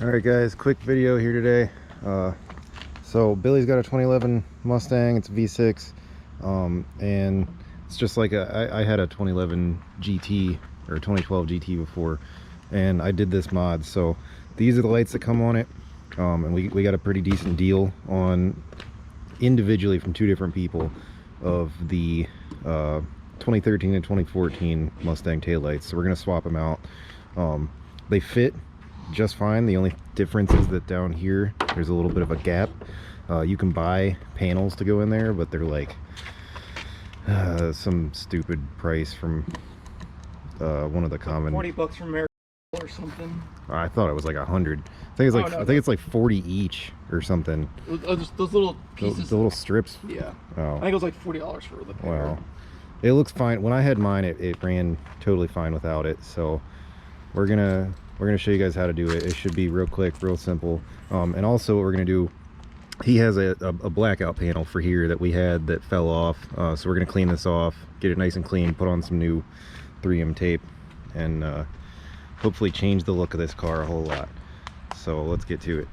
All right guys, quick video here today. So Billy's got a 2011 Mustang. It's a V6, and it's just like I had a 2011 GT or 2012 GT before, and I did this mod. So these are the lights that come on it, and we got a pretty decent deal on individually from two different people of the 2013 and 2014 Mustang taillights. So we're gonna swap them out. They fit just fine. The only difference is that down here there's a little bit of a gap. You can buy panels to go in there, but they're like some stupid price from one of the common $40 from America or something. I thought it was like 100. I think it's like I think it's like 40 each or something. Those little pieces, the little strips. Yeah. Oh. I think it was like $40 for the pair. Well, it looks fine. When I had mine, it ran totally fine without it. So we're gonna show you guys how to do it. It should be real quick, real simple. And also what we're gonna do, he has a blackout panel for here that we had that fell off. So we're gonna clean this off, get it nice and clean, put on some new 3M tape, and hopefully change the look of this car a whole lot. So let's get to it.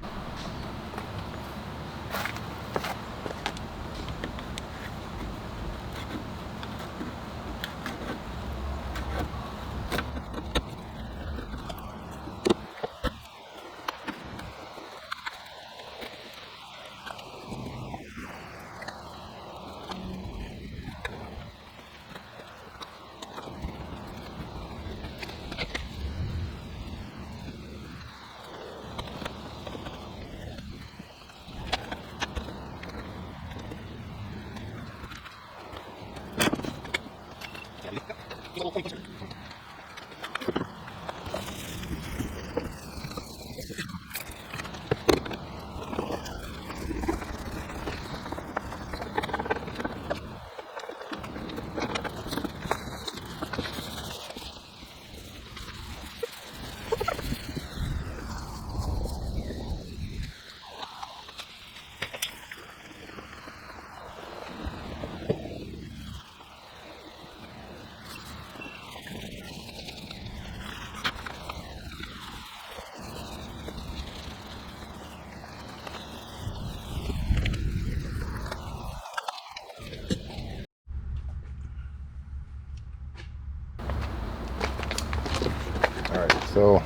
Alright, so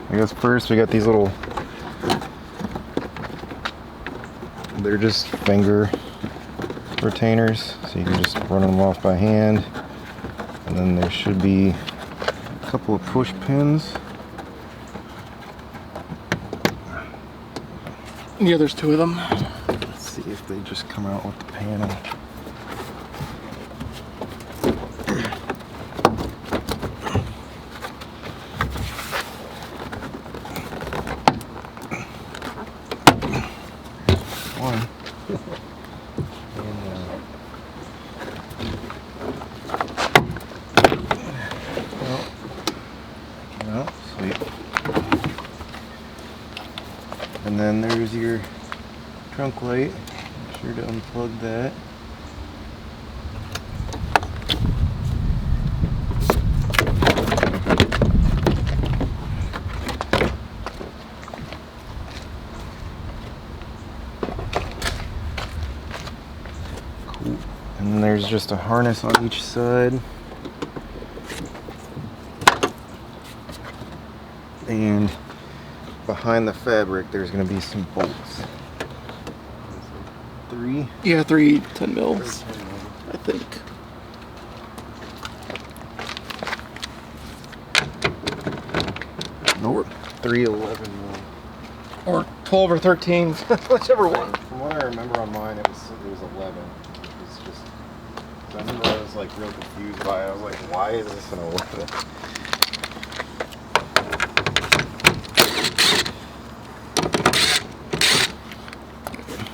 I guess first we got these little, they're just finger retainers, so you can just run them off by hand. And then there should be a couple of push pins. Yeah, there's two of them. Let's see if they just come out with the panel. One. And sweet. And then there's your trunk light. Make sure to unplug that. Cool. And then there's just a harness on each side. And behind the fabric there's going to be some bolts. Three? Yeah, 3 10 mils, I think. Nope. 3 11 mil. Or 12 or 13, whichever one. From what I remember on mine, it was 11. It was just, so I remember I was like real confused by it. I was like, why is this an 11?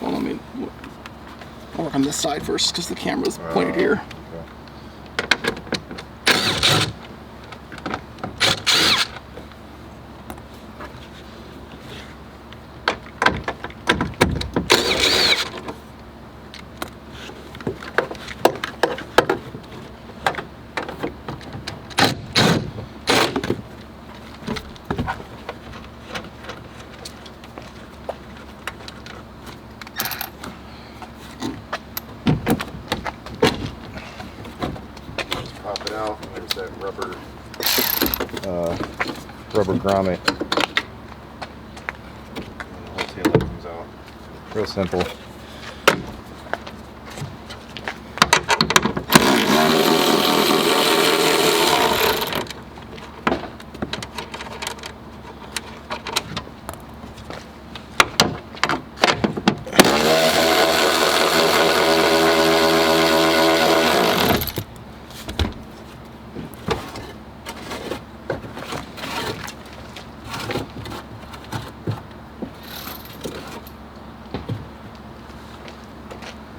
Well, let me work on this side first because the camera's pointed here. Okay. rubber rubber grommet. And the whole tail light comes out. Real simple.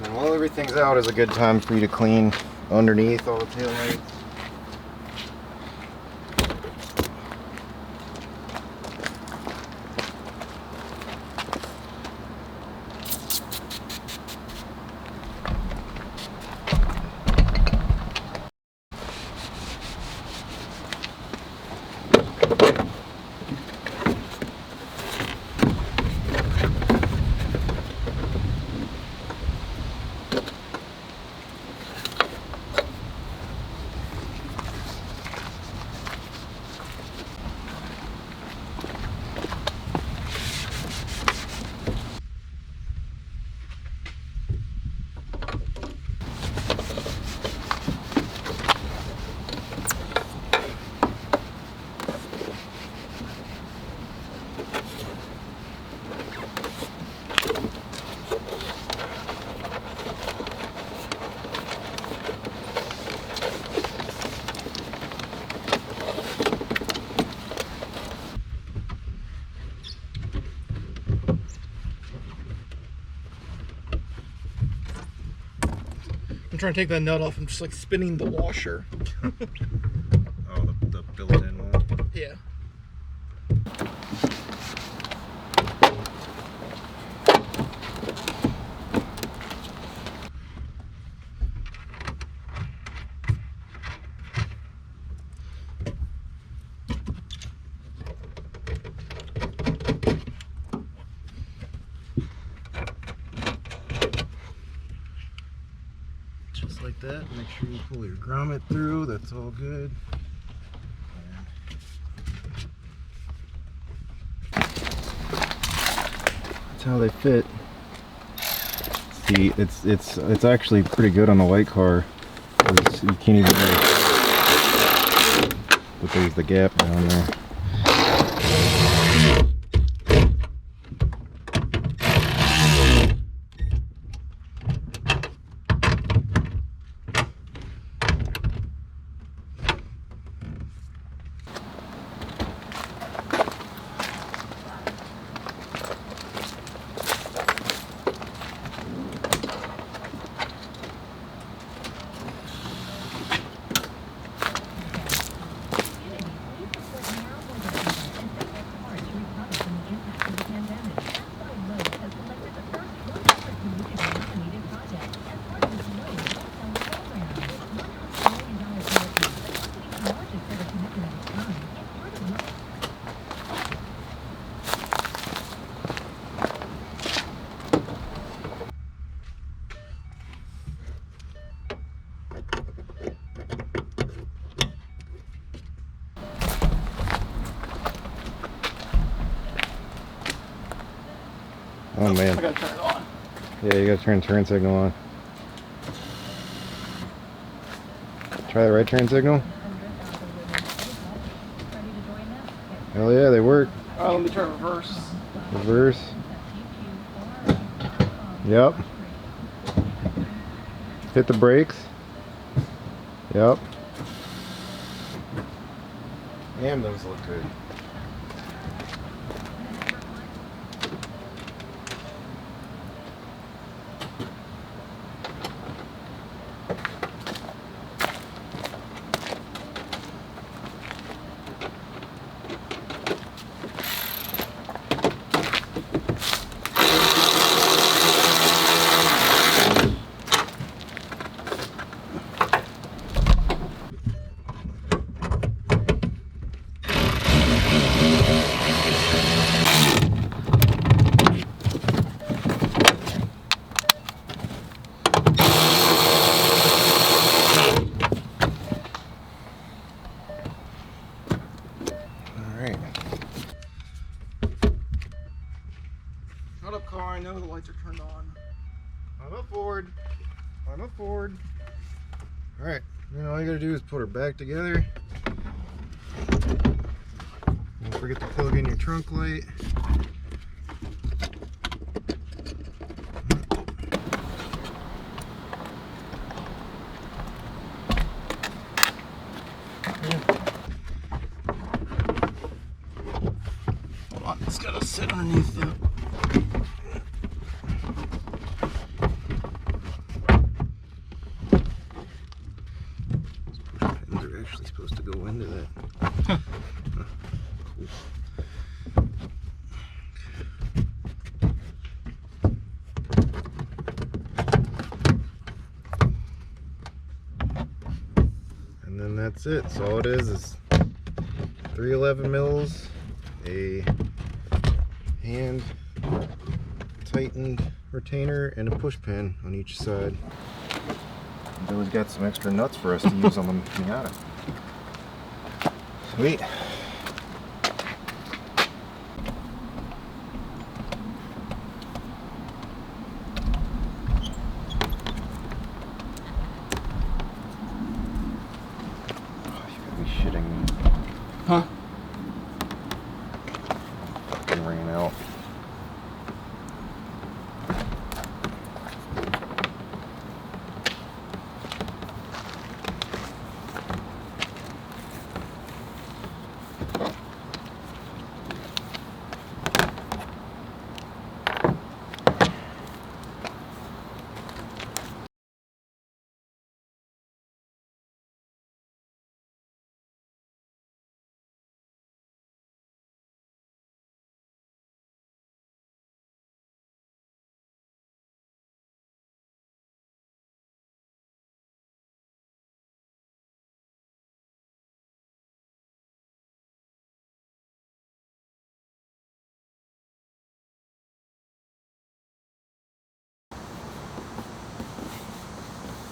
And while everything's out is a good time for you to clean underneath all the tail lights. I'm trying to take that nut off. I'm just like spinning the washer. Oh, the built-in one? Yeah. Just like that. Make sure you pull your grommet through. That's all good. That's how they fit. See, it's actually pretty good on the white car. You can't even really, but there's the gap down there. Oh man. I gotta turn it on. Yeah, you gotta turn turn signal on. Try the right turn signal. Hell yeah, they work. Alright, let me try reverse. Reverse. Yep. Hit the brakes. Yep. Damn, those look good. know the lights are turned on. I'm a Ford. I'm a Ford. All right, now all you gotta do is put her back together. Don't forget to plug in your trunk light. Hold on, it's gotta sit underneath the... Pins are actually supposed to go into that. Cool. And then that's it. So all it is 311 mils, a hand tightened retainer, and a push pin on each side. Billy's got some extra nuts for us to use on the Miata. Sweet. Oh, you gotta be shitting me. Huh? Fucking rain out.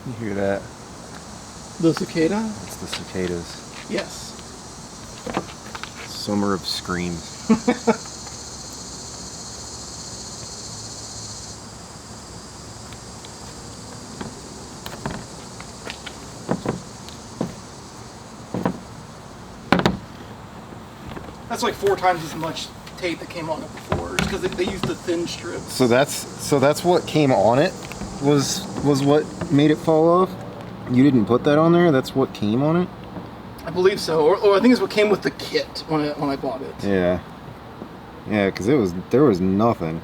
You hear that? The cicada? It's the cicadas. Yes. Summer of screams. That's like 4 times as much tape that came on it before, because they used the thin strips. So that's what came on it was what made it fall off. You didn't put that on there. That's what came on it. I believe so, or I think it's what came with the kit when I bought it. Yeah, yeah, because there was nothing.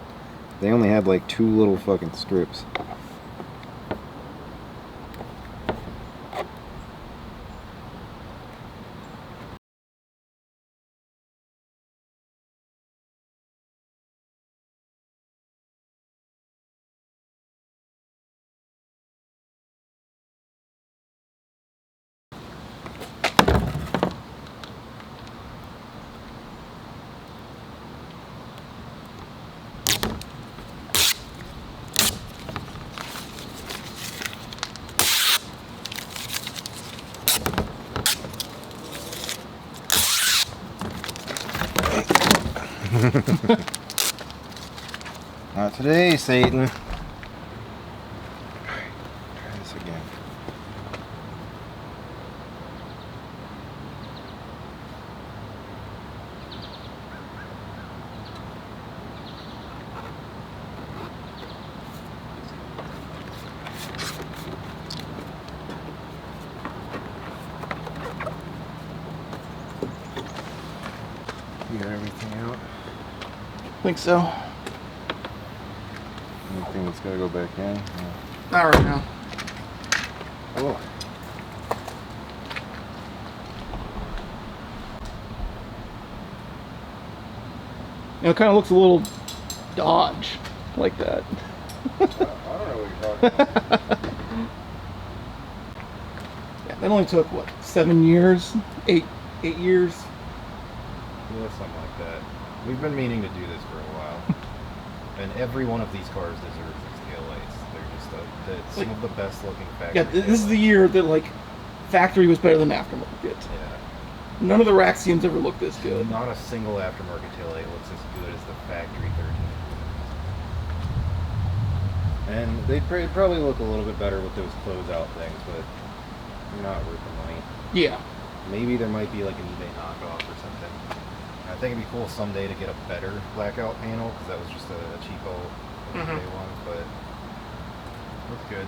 They only had like 2 little fucking strips. Not today, Satan. Try this again. You got everything out? I think so. Anything that's got to go back in? No. Not right now. Oh. You know, it kind of looks a little Dodge like that. I don't know what you're talking about. Yeah, that only took what, 7 years, 8 years. Yeah, something like that. We've been meaning to do this for a while. And every one of these cars deserves its taillights. They're just some of the best looking factory. Yeah, this is the year that like factory was better than aftermarket. Yeah. None of the Raxiums ever looked this good. Not a single aftermarket taillight looks as good as the factory 13. And they'd probably look a little bit better with those closeout things, but they're not worth the money. Yeah. Maybe there might be like an eBay knockoff or something. I think it'd be cool someday to get a better blackout panel, because that was just a cheapo eBay one, but looks good.